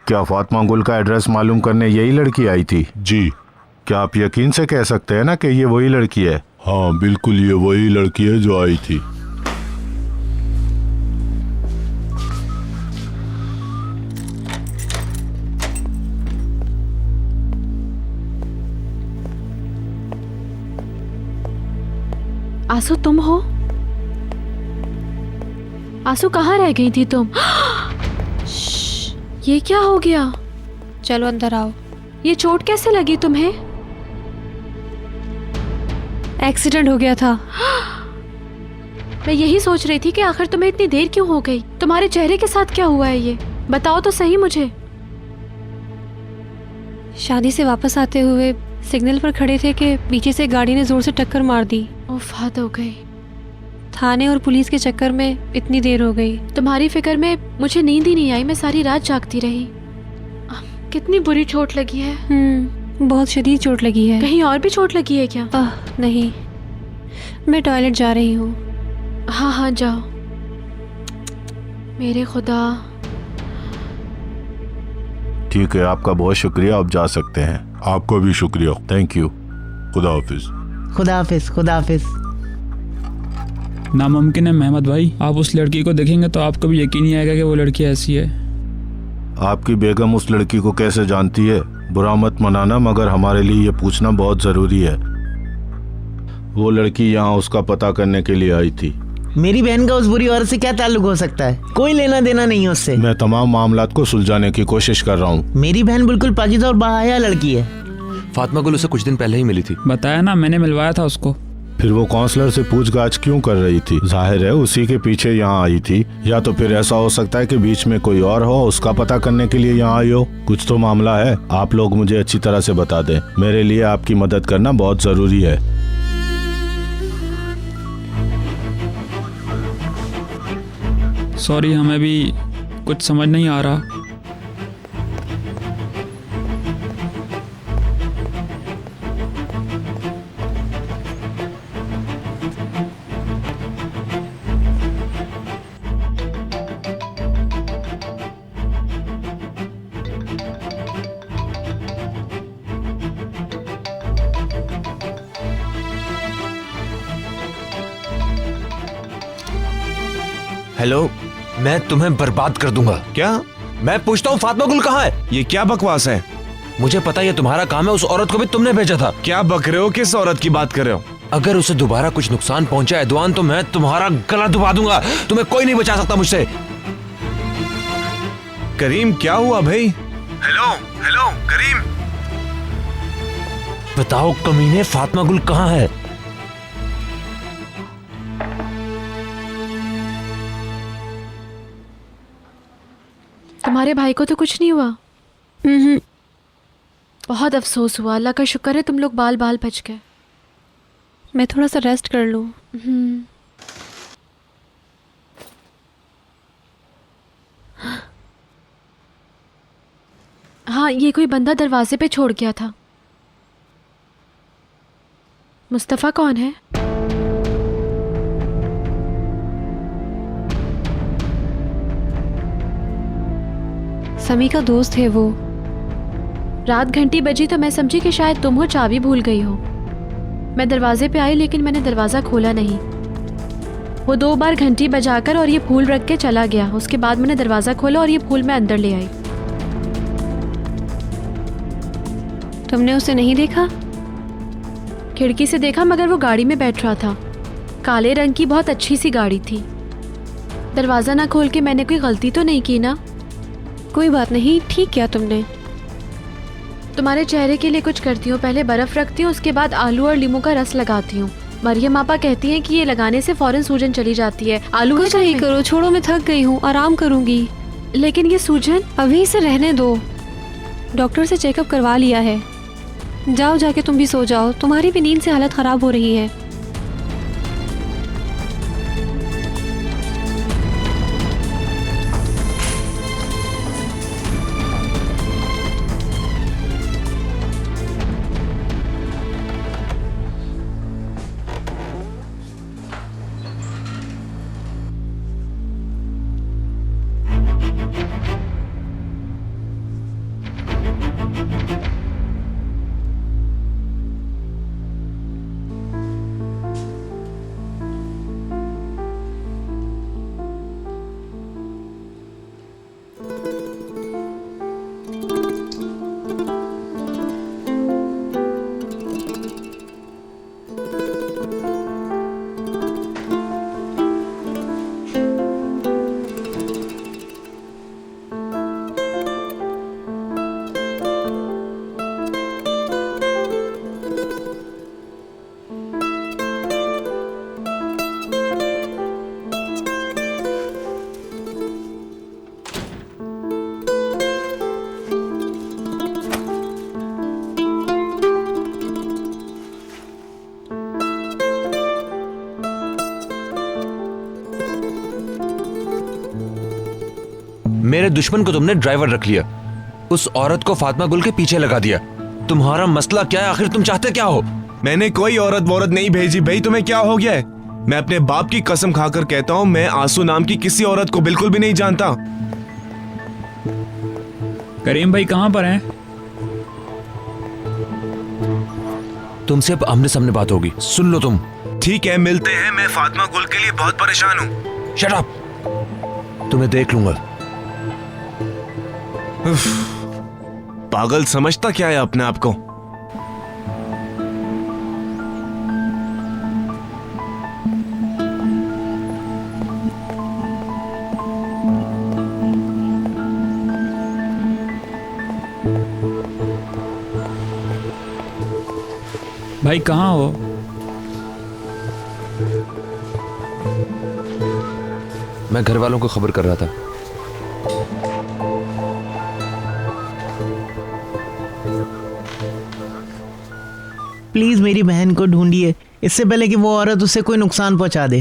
क्या फातिमा गुल का एड्रेस मालूम करने यही लड़की आई थी? जी। क्या आप यकीन से कह सकते हैं ना कि ये वही लड़की है? हाँ बिल्कुल, ये वही लड़की है जो आई थी। आंसू तुम हो? आंसू कहाँ रह गई थी तुम? ये क्या हो गया? चलो अंदर आओ। ये चोट कैसे लगी तुम्हें? एक्सीडेंट हो गया था। मैं यही सोच रही थी कि आखिर तुम्हें इतनी देर क्यों हो गई। तुम्हारे चेहरे के साथ क्या हुआ है, ये बताओ तो सही मुझे। शादी से वापस आते हुए सिग्नल पर खड़े थे कि पीछे से गाड़ी ने जोर से टक्कर मार दी। उफ, हद हो गई। थाने और पुलिस के चक्कर में इतनी देर हो गई। तुम्हारी फिक्र में मुझे नींद ही नहीं आई, मैं सारी रात जागती रही। कितनी बुरी चोट लगी है। बहुत शदीद चोट लगी है। कहीं और भी चोट लगी है क्या? नहीं, मैं टॉयलेट जा रही हूँ। हाँ हाँ जाओ। मेरे खुदा। ठीक है, आपका बहुत शुक्रिया, आप जा सकते हैं। आपका भी शुक्रिया। Thank you. खुदा हाफिज। खुदा हाफिज। खुदा हाफिज। नामुमकिन है मेहमद भाई, आप उस लड़की को देखेंगे तो आपको भी यकीन नहीं आएगा कि वो लड़की ऐसी है। आपकी बेगम उस लड़की को कैसे जानती है? बुरा मत मनाना, मगर हमारे लिए ये पूछना बहुत ज़रूरी है। वो लड़की यहाँ उसका पता करने के लिए आई थी। मेरी बहन का उस बुरी औरत से क्या ताल्लुक हो सकता है? कोई लेना देना नहीं है उससे। मैं तमाम मामलात को सुलझाने की कोशिश कर रहा हूँ। मेरी बहन बिल्कुल पाकीज़ा और बाहया लड़की है। फातिमा गुल उसे कुछ दिन पहले ही मिली थी। बताया ना, मैंने मिलवाया था उसको। फिर वो काउंसलर से पूछताछ क्यों कर रही थी? जाहिर है उसी के पीछे यहाँ आई थी, या तो फिर ऐसा हो सकता है कि बीच में कोई और हो, उसका पता करने के लिए यहाँ आई हो। कुछ तो मामला है, आप लोग मुझे अच्छी तरह से बता दें। मेरे लिए आपकी मदद करना बहुत जरूरी है। सॉरी, हमें भी कुछ समझ नहीं आ रहा। हेलो, मैं तुम्हें बर्बाद कर दूंगा। क्या? मैं पूछता हूँ फातिमा गुल कहाँ है? ये क्या बकवास है? मुझे पता है ये तुम्हारा काम है, उस औरत को भी तुमने भेजा था। क्या बक रहे हो? किस औरत की बात कर रहे हो? अगर उसे दोबारा कुछ नुकसान पहुंचा एदवान तो मैं तुम्हारा गला दबा दूंगा। तुम्हें कोई नहीं बचा सकता मुझसे। करीम, क्या हुआ भाई? हेलो हेलो करीम, बताओ कमीने, फातिमा गुल कहाँ है? तुम्हारे भाई को तो कुछ नहीं हुआ? बहुत अफसोस हुआ। अल्लाह का शुक्र है तुम लोग बाल बाल बच गए। मैं थोड़ा सा रेस्ट कर लूँ। हाँ, ये कोई बंदा दरवाजे पे छोड़ गया था। मुस्तफ़ा कौन है? समी का दोस्त है वो। रात घंटी बजी तो मैं समझी कि शायद तुम हो, चाबी भूल गई हो। मैं दरवाजे पे आई लेकिन मैंने दरवाज़ा खोला नहीं। वो 2 बार घंटी बजाकर और ये फूल रख के चला गया। उसके बाद मैंने दरवाज़ा खोला और ये फूल मैं अंदर ले आई। तुमने उसे नहीं देखा? खिड़की से देखा, मगर वो गाड़ी में बैठ रहा था। काले रंग की बहुत अच्छी सी गाड़ी थी। दरवाज़ा ना खोल के मैंने कोई गलती तो नहीं की ना? कोई बात नहीं, ठीक किया तुमने। तुम्हारे चेहरे के लिए कुछ करती हूँ। पहले बर्फ़ रखती हूँ, उसके बाद आलू और लीमू का रस लगाती हूँ। मरियम आपा कहती हैं कि ये लगाने से फौरन सूजन चली जाती है। आलू कुछ नहीं करो, छोड़ो, मैं थक गई हूँ, आराम करूँगी। लेकिन ये सूजन अभी इसे रहने दो। डॉक्टर से चेकअप करवा लिया है। जाओ, जाके तुम भी सो जाओ, तुम्हारी भी नींद से हालत ख़राब हो रही है। मेरे दुश्मन को तुमने ड्राइवर रख लिया, उस औरत को फातिमा गुल के पीछे लगा दिया। तुम्हारा मसला क्या है? आखिर तुम चाहते क्या हो? मैंने कोई औरत वौरत नहीं भेजी भाई, तुम्हें क्या हो गया है? मैं अपने बाप की कसम खाकर कहता हूँ, मैं आंसू नाम की किसी औरत को बिल्कुल भी नहीं जानता। करीम भाई कहाँ पर हैं? तुमसे अब आमने सामने बात होगी, सुन लो तुम। ठीक है, मिलते हैं। मैं फातिमा गुल के लिए बहुत परेशान हूँ। शट अप, तुम्हें देख लूंगा। पागल समझता क्या है अपने आप को? भाई कहाँ हो? मैं घर वालों को खबर कर रहा था। प्लीज मेरी बहन को ढूंढिए, इससे पहले कि वो औरत उसे कोई नुकसान पहुंचा दे।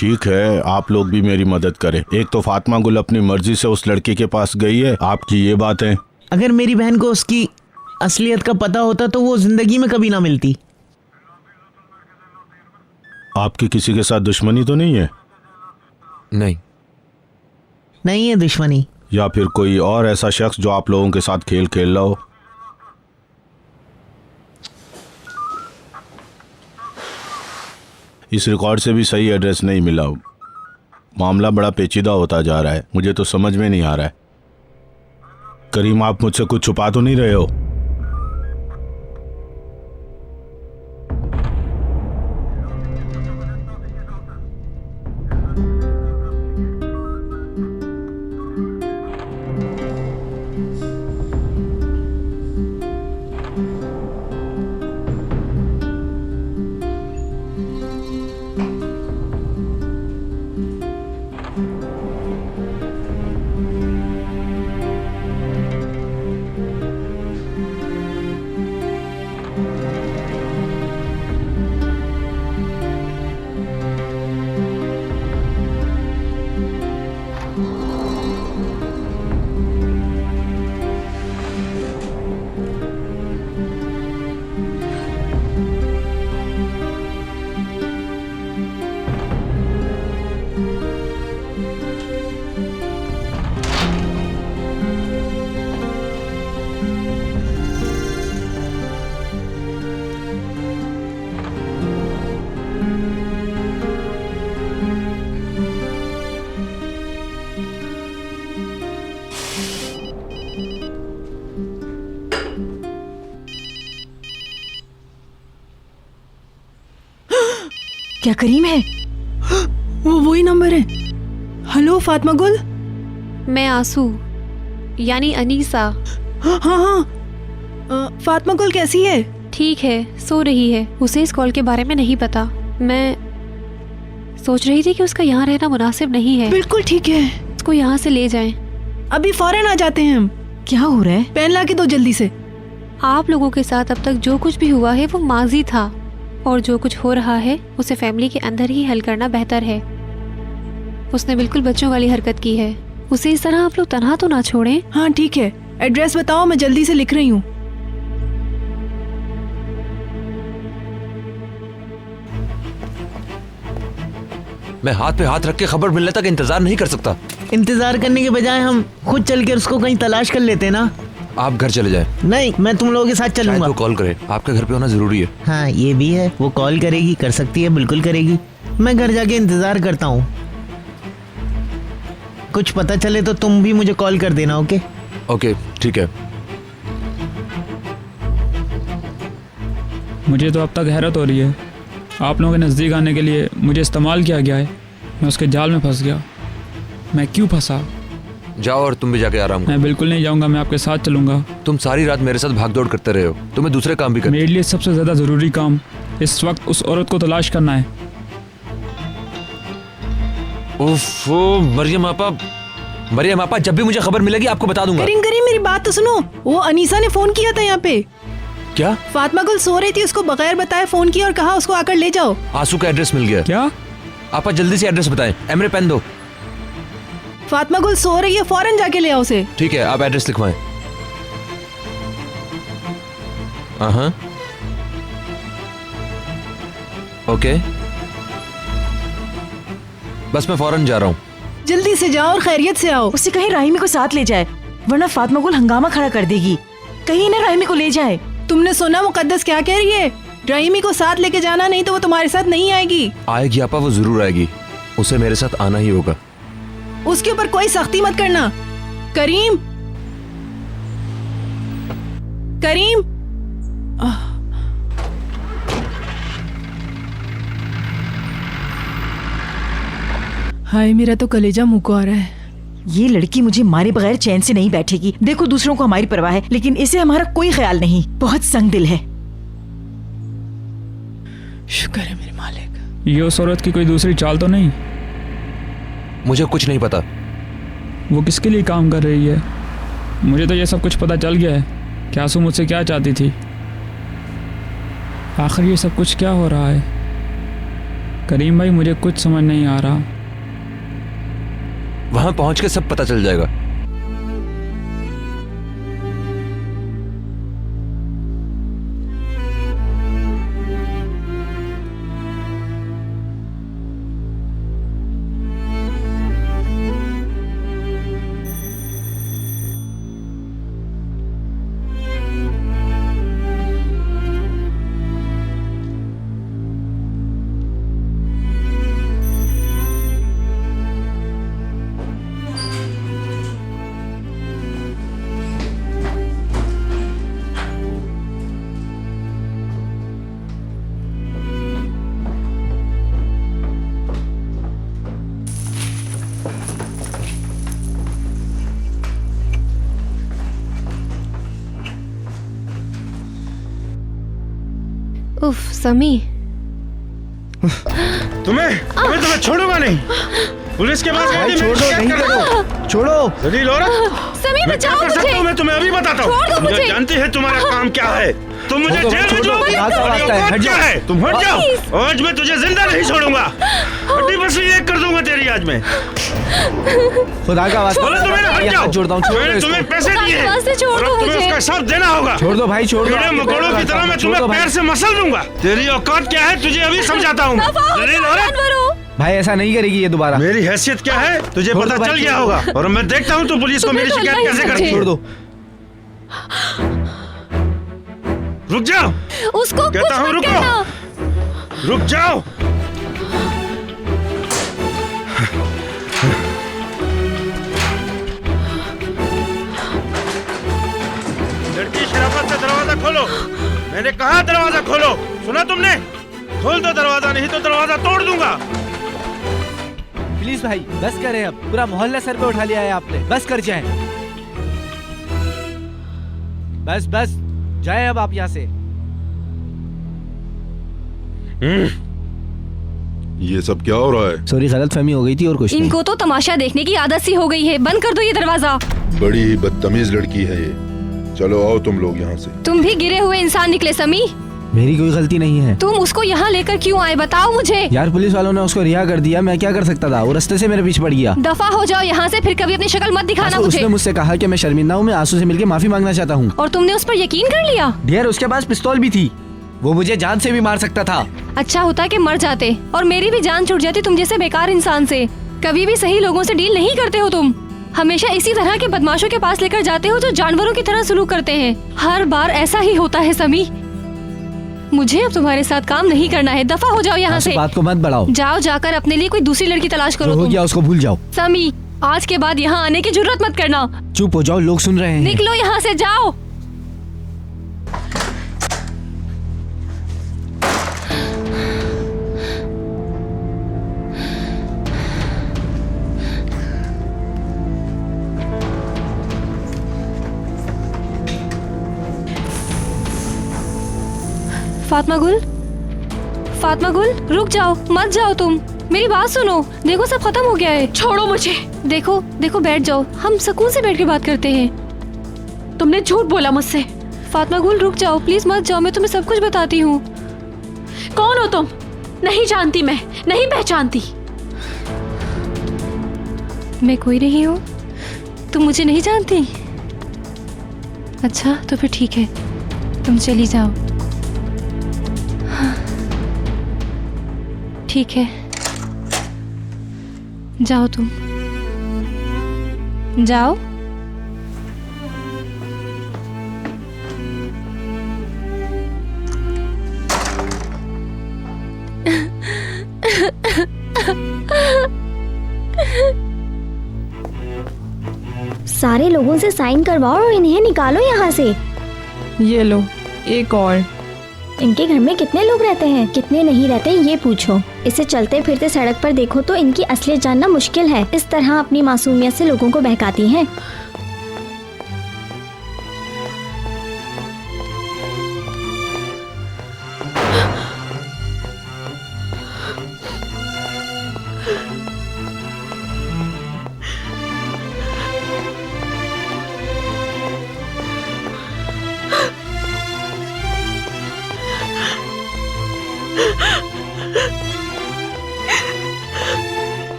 ठीक है, आप लोग भी मेरी मदद करें। एक तो फातिमा गुल अपनी मर्जी से उस लड़की के पास गई है, आपकी ये बात है। अगर मेरी बहन को उसकी असलियत का पता होता तो वो जिंदगी में कभी ना मिलती। आपकी किसी के साथ दुश्मनी तो नहीं है? नहीं। नहीं है दुश्मनी। या फिर कोई और ऐसा शख्स जो आप लोगों के साथ खेल खेल रहा हो? इस रिकॉर्ड से भी सही एड्रेस नहीं मिला। मामला बड़ा पेचीदा होता जा रहा है, मुझे तो समझ में नहीं आ रहा है। करीम, आप मुझसे कुछ छुपा तो नहीं रहे हो? क्या करीम है? वो वही नंबर है। हेलो फातिमा गुल। मैं आंसू यानी अनीसा। हाँ, फातिमा गुल कैसी है? ठीक है, सो रही है। उसे इस कॉल के बारे में नहीं पता। मैं सोच रही थी कि उसका यहाँ रहना मुनासिब नहीं है। बिल्कुल ठीक है, उसको यहाँ से ले जाएं। अभी फौरन आ जाते हैं हम। क्या हो रहा है? पेन ला के दो जल्दी से। आप लोगों के साथ अब तक जो कुछ भी हुआ है वो माजी था, और जो कुछ हो रहा है उसे फैमिली के अंदर ही हल करना बेहतर है। उसने बिल्कुल बच्चों वाली हरकत की है। उसे इस तरह आप लोग तनहा तो ना छोड़ें। हाँ ठीक है, एड्रेस बताओ, मैं जल्दी से लिख रही हूँ। मैं हाथ पे हाथ रख के खबर मिलने तक इंतजार नहीं कर सकता। इंतजार करने के बजाय हम खुद चल कर उसको कहीं तलाश कर लेते ना। आप घर चले जाएं। नहीं, मैं तुम लोगों के साथ चलूंगा। वो कॉल करे, आपके घर पे होना जरूरी है। हाँ ये भी है, वो कॉल करेगी, कर सकती है, बिल्कुल करेगी। मैं घर जाके इंतजार करता हूँ। कुछ पता चले तो तुम भी मुझे कॉल कर देना। ओके ओके ठीक है। मुझे तो अब तक हैरत हो रही है। आप लोगों के नज़दीक आने के लिए मुझे इस्तेमाल किया गया है। मैं उसके जाल में फंस गया। मैं क्यों फंसा? जाओ और तुम भी जाके आराम करो। मैं बिल्कुल नहीं जाऊंगा, मैं आपके साथ चलूंगा। तुम सारी रात मेरे साथ भागदौड़ करते रहे हो, तुम्हें दूसरे काम भी करने। मेरे लिए सबसे ज़्यादा ज़रूरी काम इस वक्त उस औरत को तलाश करना है। उफ, मरियम आपा, जब भी मुझे खबर मिलेगी आपको बता दूंगा। करीम करीम मेरी बात तो सुनो। वो अनीसा ने फोन किया था यहाँ पे। क्या? फातिमा गुल सो रही थी, उसको बगैर बताए फोन किया और कहा उसको आकर ले जाओ। आंसू का एड्रेस मिल गया। क्या? आपा जल्दी से एड्रेस बताएं। एमरे पेन दो। फातिमा गुल सो रही है, फौरन जाके ले आओ उसे। ठीक है, आप एड्रेस लिखवाएं। हाँ, ओके, बस मैं फौरन जा रहा हूँ। जल्दी से जाओ और खैरियत से आओ। उसे कहीं राहिमी को साथ ले जाए, वरना फातिमा गुल हंगामा खड़ा कर देगी। कहीं ना राहिमी को ले जाए। तुमने सुना मुकद्दस क्या कह रही है? राहिमी को साथ लेके जाना, नहीं तो वो तुम्हारे साथ नहीं आएगी। आएगी आपा, वो जरूर आएगी। उसे मेरे साथ आना ही होगा। उसके ऊपर कोई सख्ती मत करना। करीम, करीम। हाय, मेरा तो कलेजा मुंह को आ रहा है। ये लड़की मुझे मारे बगैर चैन से नहीं बैठेगी। देखो, दूसरों को हमारी परवाह है, लेकिन इसे हमारा कोई ख्याल नहीं। बहुत संग दिल है। शुक्र है मेरे मालिक। ये उस औरत की कोई दूसरी चाल तो नहीं? मुझे कुछ नहीं पता। वो किसके लिए काम कर रही है? मुझे तो ये सब कुछ पता चल गया है कि आंसू मुझसे क्या चाहती थी। आखिर ये सब कुछ क्या हो रहा है? करीम भाई, मुझे कुछ समझ नहीं आ रहा। वहां पहुंच के सब पता चल जाएगा। उफ, समी। तुम्हें छोड़ूंगा नहीं। पुलिस के पास गई थी, छोड़ दो, शिकायत नहीं कर दूंगा। करो, छोड़ो। जलील औरत, समी मैं क्या बचाओ कर सकता मुझे। हूँ? मैं तुम्हें अभी बताता छोड़ दो हूँ। मुझे। जानती है तुम्हारा काम क्या है। तुम मुझे छोड़ दो, जेल छोड़ दो, भेजोगी। यहाँ का तुम्हारी रास्ता है, औकात हट क्या जाओ। है? तुम हट जाओ। आज मैं तुझे जिंदा नहीं छोड़ूंगा। हड्डी बसी एक कर दूंगा तेरी आज मैं। खुदा का वास्ता, बोलो तुम्हें हट ये जाओ। हाथ जोड़ता हूँ, छोड़ दो मैंने इसको। तुम्हें पैसे खुदा दिए के हैं वास्ते छोड़ और दो अब तुम्हें मुझे। उसका सब देना होगा। छोड़ दो भाई, छोड़ दो। कीड़े मकोड़ों की तरह मैं छोड़ तुम्हें दो भाई। पैर से मसल दूंगा। तेरी औकात क्या है तुझे अभी समझाता हूँ। जलील औरत, भाई ऐसा नहीं करेगी ये दोबारा। मेरी हैसियत क्या है तुझे छोड़ दो पता भाई, चल छोड़ गया दो। होगा। और मैं देखता हूँ तू पुलिस को मेरी शिकायत कैसे करती है। छोड़ दो। रुक जाओ, उसको कुछ कहता हूँ मत रुको। करना। रुक जाओ। लड़की शराफत से दरवाजा खोलो। मैंने कहा दरवाजा खोलो। सुना तुमने? खोल दो दरवाजा, नहीं तो दरवाजा तोड़ दूंगा। प्लीज भाई बस करें, अब पूरा मोहल्ला सर पे उठा लिया है आपने। बस कर जाए, बस बस जाए अब आप यहाँ से। ये सब क्या हो रहा है? सॉरी, गलतफहमी हो गई थी और कुछ नहीं। इनको तो तमाशा देखने की आदत सी हो गई है। बंद कर दो ये दरवाजा। बड़ी ही बदतमीज लड़की है ये। चलो आओ तुम लोग यहाँ से। तुम भी गिरे हुए इंसान निकले समी। मेरी कोई गलती नहीं है। तुम उसको यहाँ लेकर क्यों आए, बताओ मुझे। यार पुलिस वालों ने उसको रिहा कर दिया, मैं क्या कर सकता था? वो रास्ते से मेरे पीछे पड़ गया। दफा हो जाओ यहाँ से, फिर कभी अपनी शक्ल मत दिखाना आंसू, मुझे। उसने मुझसे कहा कि मैं शर्मिंदा हूँ, मैं आंसू से मिलकर माफी मांगना चाहता हूँ। और तुमने उस पर यकीन कर लिया? डियर, उसके पास पिस्तौल भी थी, वो मुझे जान से भी मार सकता था। अच्छा होता कि मर जाते और मेरी भी जान छूट जाती तुम जैसे बेकार इंसान से। कभी भी सही लोगों से डील नहीं करते हो तुम। हमेशा इसी तरह के बदमाशों के पास लेकर जाते हो जो जानवरों की तरह सलूक करते हैं। हर बार ऐसा ही होता है समी। मुझे अब तुम्हारे साथ काम नहीं करना है। दफा हो जाओ यहाँ आंसू, से। बात को मत बढ़ाओ। जाओ, जाकर अपने लिए कोई दूसरी लड़की तलाश करो जो हो तुम। गया उसको भूल जाओ। समी, आज के बाद यहाँ आने की जरूरत मत करना। चुप हो जाओ, लोग सुन रहे हैं। निकलो यहाँ से, जाओ। फातिमा गुल, फातिमा गुल रुक जाओ, मत जाओ तुम, मेरी बात सुनो। देखो सब खत्म हो गया है। छोड़ो मुझे। देखो देखो बैठ जाओ, हम सुकून से बैठ के बात करते हैं। तुमने झूठ बोला मुझसे। फातिमा गुल रुक जाओ प्लीज, मत जाओ, मैं तुम्हें सब कुछ बताती हूँ। कौन हो तुम? नहीं जानती, मैं नहीं पहचानती। मैं कोई नहीं हूँ, तुम मुझे नहीं जानती? अच्छा तो फिर ठीक है, तुम चली जाओ। हाँ, ठीक है, जाओ तुम, जाओ। सारे लोगों से साइन करवाओ और इन्हें निकालो यहाँ से। ये लो एक और। इनके घर में कितने लोग रहते हैं, कितने नहीं रहते ये पूछो। इसे चलते फिरते सड़क पर देखो तो इनकी असलियत जानना मुश्किल है। इस तरह अपनी मासूमियत से लोगों को बहकाती हैं।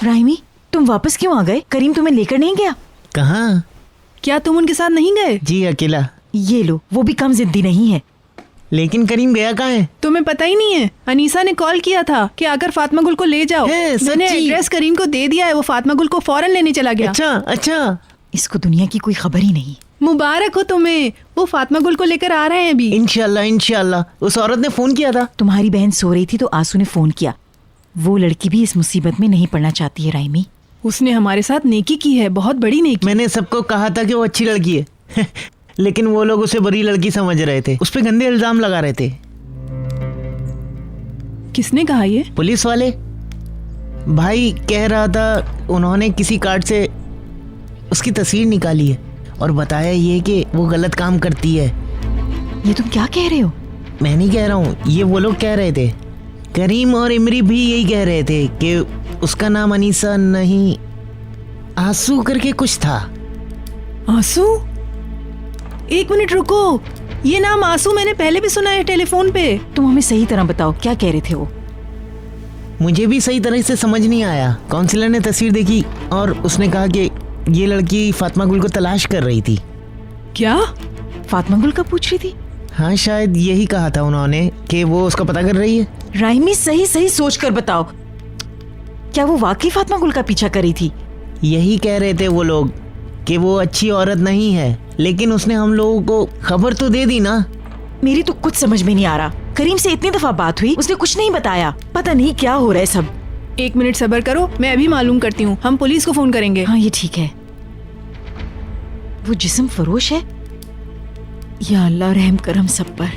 राइमी, तुम वापस क्यों आ गए? करीम तुम्हें लेकर नहीं गया? कहाँ? क्या तुम उनके साथ नहीं गए? जी अकेला। ये लो, वो भी कम जिद्दी नहीं है। लेकिन करीम गया कहाँ है? तुम्हें पता ही नहीं है? अनीसा ने कॉल किया था कि आकर फातिमा गुल को ले जाओ। है, मैंने सच्ची? एड्रेस करीम को दे दिया है, वो फातिमा गुल को फौरन लेने चला गया। अच्छा अच्छा। इसको दुनिया की कोई खबर ही नहीं। मुबारक हो तुम्हें, वो फातिमा गुल को लेकर आ रहे हैं अभी। इंशाल्लाह इंशाल्लाह। उस औरत ने फोन किया था। तुम्हारी बहन सो रही थी तो आंसू ने फोन किया। वो लड़की भी इस मुसीबत में नहीं पड़ना चाहती है राइमी। उसने हमारे साथ नेकी की है, बहुत बड़ी नेकी। मैंने सबको कहा था कि वो अच्छी लड़की है लेकिन वो लोग उसे बुरी लड़की समझ रहे थे, उस पे गंदे इल्जाम लगा रहे थे। किसने कहा ये? पुलिस वाले। भाई कह रहा था उन्होंने किसी कार्ड से उसकी तस्वीर निकाली है और बताया ये कि वो गलत काम करती है। ये तुम क्या कह रहे हो? मैं नहीं कह रहा हूँ, ये वो लोग कह रहे थे। करीम और इमरी भी यही कह रहे थे कि उसका नाम अनीसा नहीं, आंसू करके कुछ था। आंसू? एक मिनट रुको, ये नाम आंसू मैंने पहले भी सुना है टेलीफोन पे। तुम हमें सही तरह बताओ, क्या कह रहे थे वो? मुझे भी सही तरह से समझ नहीं आया। काउंसलर ने तस्वीर देखी और उसने कहा कि ये लड़की फातिमा गुल को तलाश कर रही थी। क्या? फातिमा गुल का पूछ रही थी? हाँ शायद यही कहा था उन्होंने कि वो उसका पता कर रही है। राइमी सही सही सोच कर बताओ, क्या वो वाकई फातिमा गुल का पीछा कर रही थी? यही कह रहे थे वो लोग कि वो अच्छी औरत नहीं है, लेकिन उसने हम लोगों को खबर तो दे दी ना। मेरी तो कुछ समझ में नहीं आ रहा। करीम से इतनी दफा बात हुई, उसने कुछ नहीं बताया। पता नहीं क्या हो रहा है सब। एक मिनट सब्र करो, मैं अभी मालूम करती हूँ। हम पुलिस को फोन करेंगे। हाँ ये ठीक है। वो जिस्म फरोश है। या अल्लाह रहम कर हम सब पर।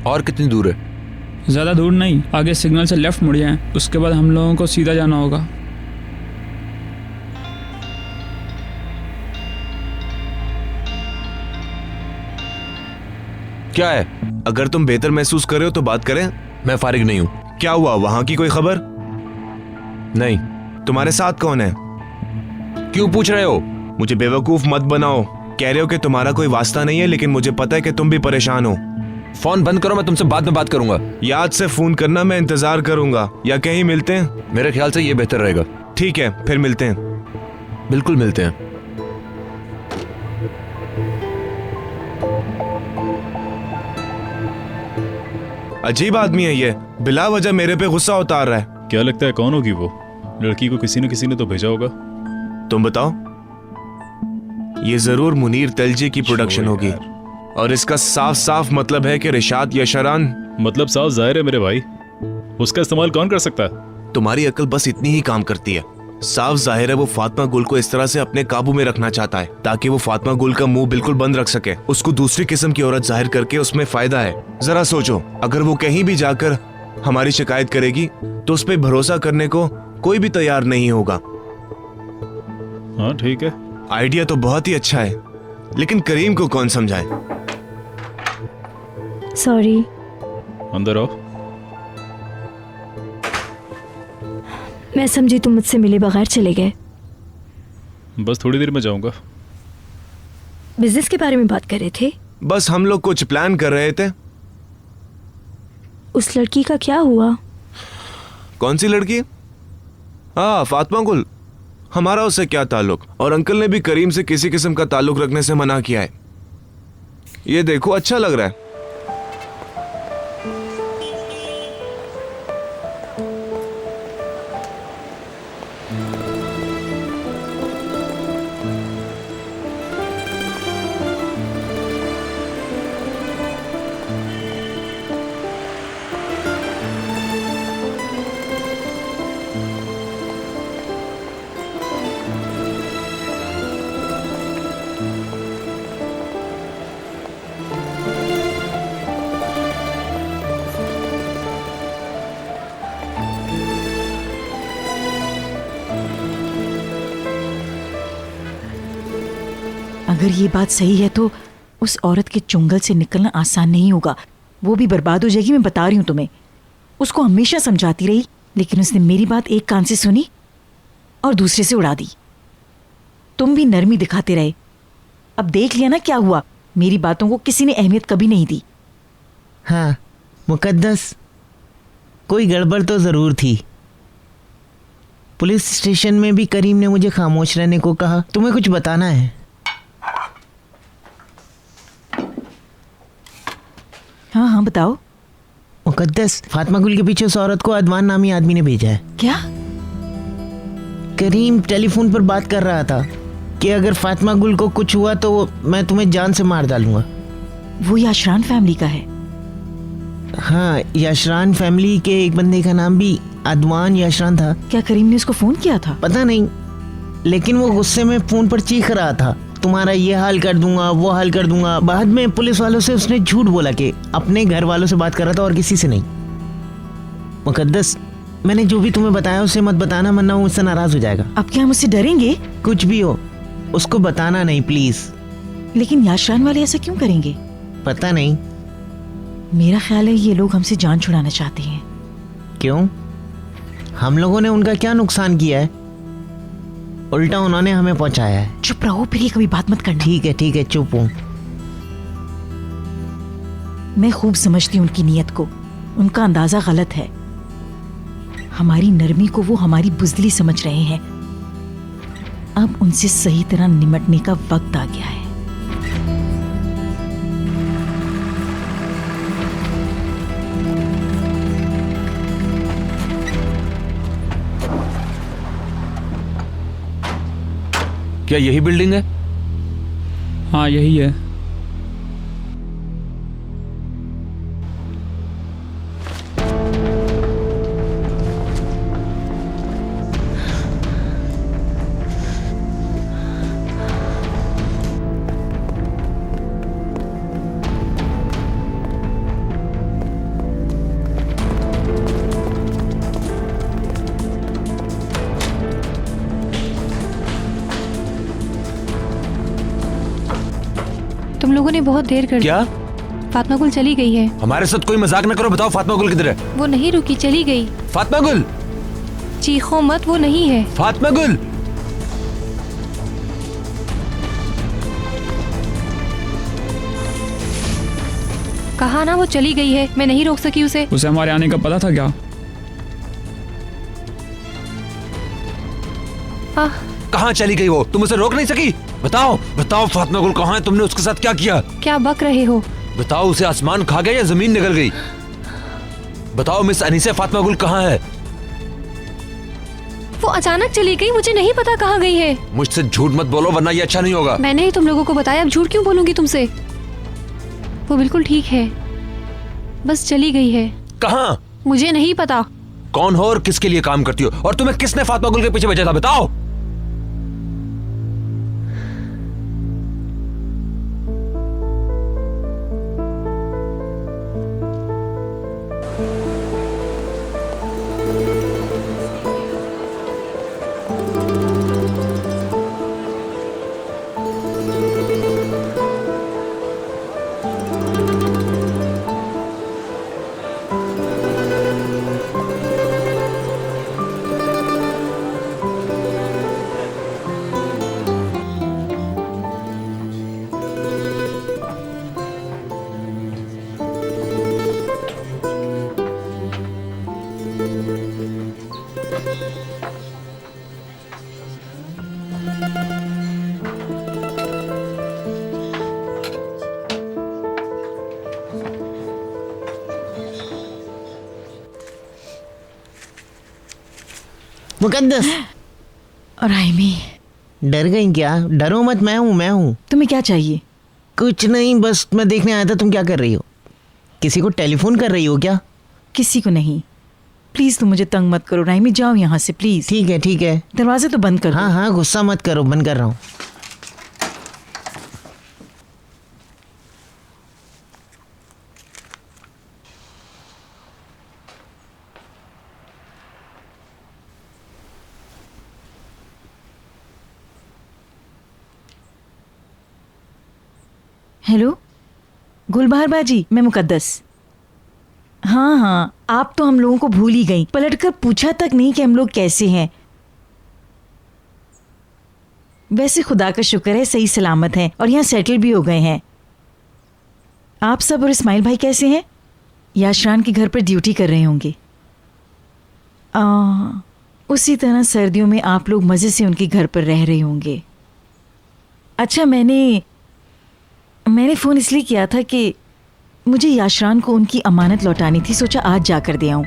और कितनी दूर है? ज़्यादा दूर नहीं, आगे सिग्नल से लेफ्ट मुड़ जाएं, उसके बाद हम लोगों को सीधा जाना होगा। क्या है? अगर तुम बेहतर महसूस कर रहे हो तो बात करें। मैं फारिग नहीं हूँ। क्या हुआ, वहां की कोई खबर? नहीं। तुम्हारे साथ कौन है? क्यों पूछ रहे हो? मुझे बेवकूफ मत बनाओ। कह रहे हो कि तुम्हारा कोई वास्ता नहीं है, लेकिन मुझे पता है कि तुम भी परेशान हो। फोन बंद करो, मैं तुमसे बाद में बात करूंगा। याद से फोन करना, मैं इंतजार करूंगा। या कहीं मिलते हैं? मेरे ख्याल से ये बेहतर रहेगा। ठीक है, फिर मिलते हैं। बिल्कुल मिलते हैं। अजीब आदमी है ये, बिला वजह मेरे पे गुस्सा उतार रहा है। क्या लगता है कौन होगी वो लड़की? को किसी न तो भेजा होगा। तुम बताओ। ये जरूर मुनीर तलजी की प्रोडक्शन होगी, और इसका साफ साफ मतलब है कि रिशाद यशरान। मतलब साफ जाहिर है मेरे भाई, उसका इस्तेमाल कौन कर सकता है? तुम्हारी अकल बस इतनी ही काम करती है। साफ जाहिर है वो फातिमा गुल को इस तरह से अपने काबू में रखना चाहता है ताकि वो फातिमा गुल का मुंह बिल्कुल बंद रख सके। उसको दूसरी किस्म की औरत जाहिर करके उसमें फायदा है। जरा सोचो, अगर वो कहीं भी जाकर हमारी शिकायत करेगी तो उस पर भरोसा करने को कोई भी तैयार नहीं होगा। हाँ ठीक है। आइडिया तो बहुत ही अच्छा है, लेकिन करीम को कौन समझाए। सॉरी। अंदर आओ। मैं समझी तुम मुझसे मिले बगैर चले गए। बस थोड़ी देर में जाऊंगा। बिजनेस के बारे में बात कर रहे थे? बस हम लोग कुछ प्लान कर रहे थे। उस लड़की का क्या हुआ? कौन सी लड़की? हाँ, फातिमा गुल। हमारा उससे क्या ताल्लुक? और अंकल ने भी करीम से किसी किस्म का ताल्लुक रखने से मना किया है। ये देखो, अच्छा लग रहा है। अगर ये बात सही है तो उस औरत के चुंगल से निकलना आसान नहीं होगा। वो भी बर्बाद हो जाएगी, मैं बता रही हूँ तुम्हें। उसको हमेशा समझाती रही, लेकिन उसने मेरी बात एक कान से सुनी और दूसरे से उड़ा दी। तुम भी नरमी दिखाते रहे। अब देख लिया ना क्या हुआ। मेरी बातों को किसी ने अहमियत कभी नहीं दी। हाँ मुकद्दस, कोई गड़बड़ तो ज़रूर थी। पुलिस स्टेशन में भी करीम ने मुझे खामोश रहने को कहा। तुम्हें कुछ बताना है? हाँ हाँ बताओ। मुकद्दस, फातिमा गुल के पीछे उस औरत को अदवान नामी आदमी ने भेजा है। क्या? करीम टेलीफोन पर बात कर रहा था कि अगर फातिमा गुल को कुछ हुआ तो मैं तुम्हें जान से मार डालूंगा। वो याशरान फैमिली का है? हाँ, याशरान फैमिली के एक बंदे का नाम भी अदवान याशरान था। क्या करीम ने उसको फोन किया था? पता नहीं, लेकिन वो गुस्से में फोन पर चीख रहा था, तुम्हारा ये हाल कर दूंगा, वो हाल कर दूंगा। बाद में पुलिस वालों से उसने झूठ बोला कि अपने घर वालों से बात कर रहा था और किसी से नहीं। मुकद्दस, मैंने जो भी तुम्हें बताया उसे मत बताना, वरना वो मुझसे नाराज हो जाएगा। अब क्या हम उससे डरेंगे? कुछ भी हो, उसको बताना नहीं प्लीज। लेकिन याशरान वाले ऐसा क्यों करेंगे? पता नहीं। मेरा ख्याल है ये लोग हमसे जान छुड़ाना चाहते हैं। क्यों? हम लोगों ने उनका क्या नुकसान किया है? उल्टा उन्होंने हमें पहुंचाया है। चुप रहो, फिर ये कभी बात मत करना। ठीक है, चुप हूं। मैं खूब समझती हूँ उनकी नीयत को। उनका अंदाजा गलत है। हमारी नरमी को वो हमारी बुज़दिली समझ रहे हैं। अब उनसे सही तरह निमटने का वक्त आ गया है। क्या यही बिल्डिंग है? हाँ यही है। तुम लोगों ने बहुत देर कर दी। क्या? फातिमा गुल चली गई है। हमारे साथ कोई मजाक न करो। बताओ फातिमा गुल किधर है? वो नहीं रुकी, चली गई। फातिमा गुल! चीखो मत, वो नहीं है। फातिमा गुल! कहा ना वो चली गई है, मैं नहीं रोक सकी उसे। उसे हमारे आने का पता था क्या? कहाँ चली गई वो? तुम उसे रोक नहीं सकी? बताओ बताओ फातिमा गुल कहाँ है? तुमने उसके साथ क्या किया? क्या बक रहे हो? बताओ, उसे आसमान खा गया या जमीन निकल गई? बताओ मिस अनीसा, फातिमा गुल कहाँ है? वो अचानक चली गई, मुझे नहीं पता कहाँ गई है। मुझसे झूठ मत बोलो वरना ये अच्छा नहीं होगा। मैंने ही तुम लोगों को बताया, अब झूठ क्यों बोलूंगी तुमसे? वो बिल्कुल ठीक है, बस चली गई है। कहाँ? मुझे नहीं पता। कौन हो और किसके लिए काम करती हो, और तुम्हें किसने फातिमा गुल के पीछे भेजा था, बताओ। मुकद्दस, राइमी, डर गई क्या? डरो मत, मैं हूँ। तुम्हें क्या चाहिए? कुछ नहीं, बस मैं देखने आया था तुम क्या कर रही हो। किसी को टेलीफोन कर रही हो क्या? किसी को नहीं। प्लीज तुम मुझे तंग मत करो राइमी, जाओ यहाँ से प्लीज। ठीक है। दरवाजे तो बंद कर दो। हाँ, गुस्सा मत करो, बंद कर रहा हूँ। हेलो गुलबहार बाजी, मैं मुकद्दस। हाँ, आप तो हम लोगों को भूल ही गई, पलटकर पूछा तक नहीं कि हम लोग कैसे हैं। वैसे खुदा का शुक्र है सही सलामत हैं और यहाँ सेटल भी हो गए हैं। आप सब और इस्माइल भाई कैसे हैं? याशरान के घर पर ड्यूटी कर रहे होंगे। उसी तरह सर्दियों में आप लोग मज़े से उनके घर पर रह रहे होंगे। अच्छा, मैंने फ़ोन इसलिए किया था कि मुझे याशरान को उनकी अमानत लौटानी थी, सोचा आज जाकर दे आऊं।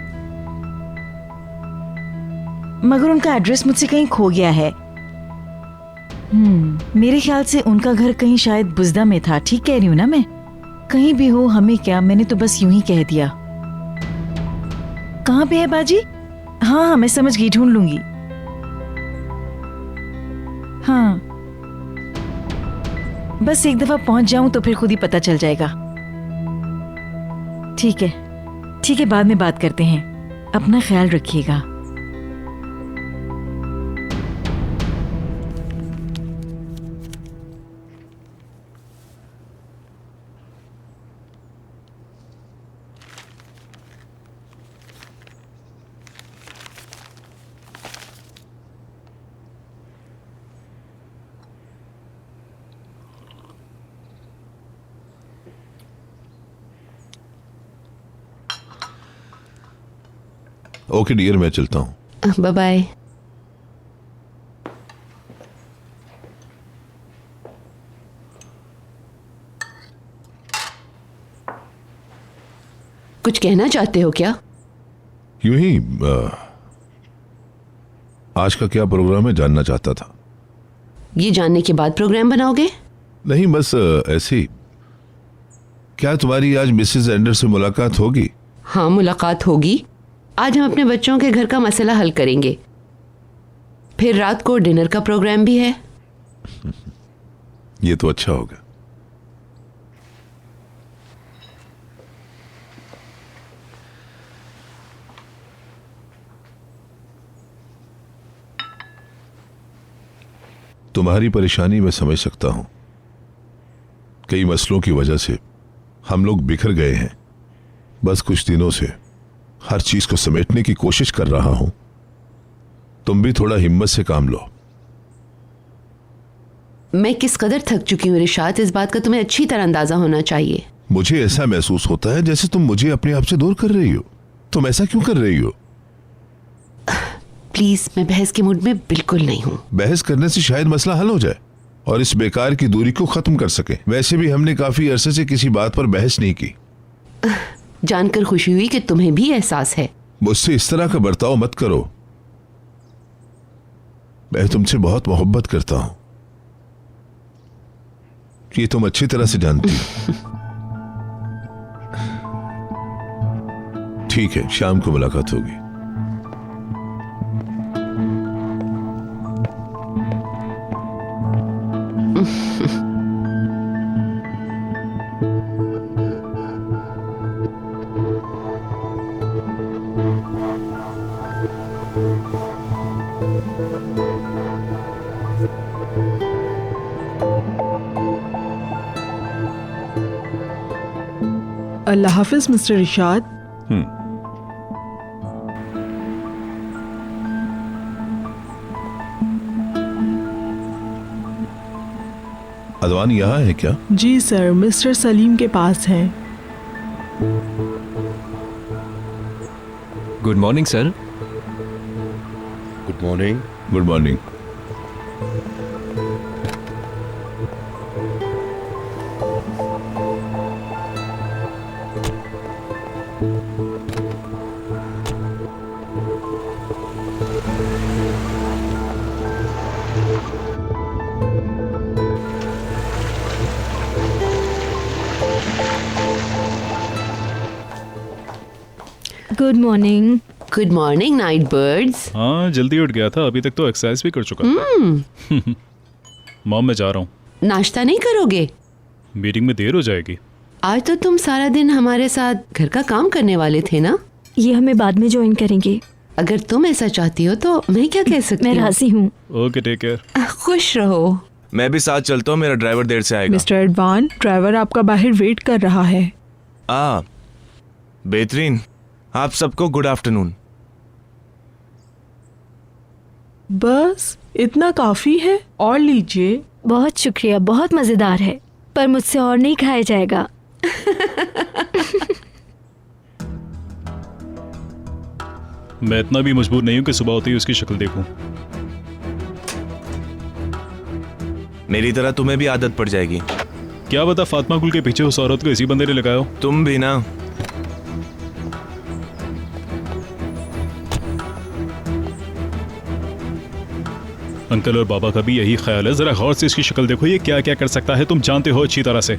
मगर उनका एड्रेस मुझसे कहीं खो गया है। मेरे ख्याल से उनका घर कहीं शायद बुज़दा में था। ठीक कह रही हूँ ना मैं? कहीं भी हो, हमें क्या, मैंने तो बस यूं ही कह दिया। कहाँ पे है बाजी? हाँ, मैं समझ गई, ढूंढ लूंगी। हाँ, बस एक दफा पहुंच जाऊं तो फिर खुद ही पता चल जाएगा। ठीक है, बाद में बात करते हैं। अपना ख्याल रखिएगा। ओके डियर, मैं चलता हूँ। Bye bye. कुछ कहना चाहते हो क्या? यूं ही आज का क्या प्रोग्राम है जानना चाहता था। ये जानने के बाद प्रोग्राम बनाओगे? नहीं, बस ऐसे ही। क्या तुम्हारी आज मिसेस एंडर से मुलाकात होगी? हाँ, मुलाकात होगी। आज हम अपने बच्चों के घर का मसला हल करेंगे। फिर रात को डिनर का प्रोग्राम भी है। ये तो अच्छा होगा। तुम्हारी परेशानी मैं समझ सकता हूं। कई मसलों की वजह से हम लोग बिखर गए हैं। बस कुछ दिनों से हर चीज को समेटने की कोशिश कर रहा हूं। तुम भी थोड़ा हिम्मत से काम लो। मैं किस कदर थक चुकी हूँ रिशाद, इस बात का तुम्हें अच्छी तरह अंदाजा होना चाहिए। मुझे ऐसा महसूस होता है जैसे तुम मुझे अपने आप से दूर कर रही हो। तुम ऐसा क्यों कर रही हो? प्लीज, मैं बहस के मूड में बिल्कुल नहीं हूँ। बहस करने से शायद मसला हल हो जाए और इस बेकार की दूरी को खत्म कर सके। वैसे भी हमने काफी अरसे से किसी बात पर बहस नहीं की। जानकर खुशी हुई कि तुम्हें भी एहसास है। मुझसे इस तरह का बर्ताव मत करो। मैं तुमसे बहुत मोहब्बत करता हूं, ये तुम अच्छी तरह से जानती हो। ठीक है, शाम को मुलाकात होगी। अल्लाह हाफिज मिस्टर इरशाद। अदवान यहाँ है क्या? जी सर, मिस्टर सलीम के पास हैं। Good morning sir. Good morning. Good morning. Good morning. Good morning night birds. हाँ जल्दी उठ गया था, अभी तक तो एक्सरसाइज भी कर चुका। मॉम मैं जा रहा हूँ। नाश्ता नहीं करोगे? मीटिंग में देर हो जाएगी। आज तो तुम सारा दिन हमारे साथ घर का काम करने वाले थे ना? ये हमें बाद में ज्वाइन करेंगे। अगर तुम ऐसा चाहती हो तो मैं क्या कह सकती हूँ? मैं राजी हूँ। Okay take care. खुश रहो। मैं भी साथ चलता हूँ, मेरा ड्राइवर देर से आएगा। मिस्टर अडवान, ड्राइवर आपका बाहर वेट कर रहा है। बेहतरीन। आप सबको गुड आफ्टरनून। बस इतना काफी है, और लीजिए। बहुत शुक्रिया, बहुत मजेदार है, पर मुझसे और नहीं खाया जाएगा। मैं इतना भी मजबूर नहीं हूँ कि सुबह होते ही उसकी शक्ल देखूं। मेरी तरह तुम्हें भी आदत पड़ जाएगी। क्या बता फातिमा गुल के पीछे उस औरत को इसी बंदे ने लगाया हो? तुम भी ना। अंकल और बाबा का भी यही ख्याल है। जरा गौर से इसकी शक्ल देखो, ये क्या क्या कर सकता है तुम जानते हो अच्छी तरह से।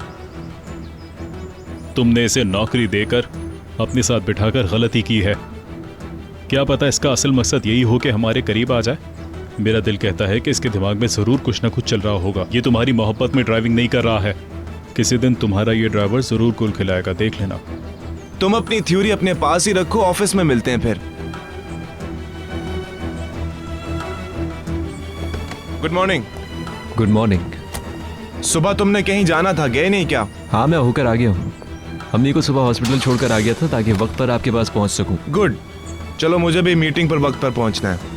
तुमने इसे नौकरी देकर अपने साथ बिठाकर गलती की है। क्या पता इसका असल मकसद यही हो कि हमारे करीब आ जाए। मेरा दिल कहता है कि इसके दिमाग में जरूर कुछ ना कुछ चल रहा होगा। ये तुम्हारी मोहब्बत में ड्राइविंग नहीं कर रहा है। किसी दिन तुम्हारा ये ड्राइवर जरूर गुल खिलाएगा, देख लेना। तुम अपनी थ्योरी अपने पास ही रखो, ऑफिस में मिलते हैं फिर। Good morning. Good morning. सुबह तुमने कहीं जाना था, गए नहीं क्या? हाँ मैं होकर आ गया हूँ। अम्मी को सुबह हॉस्पिटल छोड़कर आ गया था ताकि वक्त पर आपके पास पहुँच सकूँ। गुड। चलो मुझे भी मीटिंग पर वक्त पर पहुंचना है।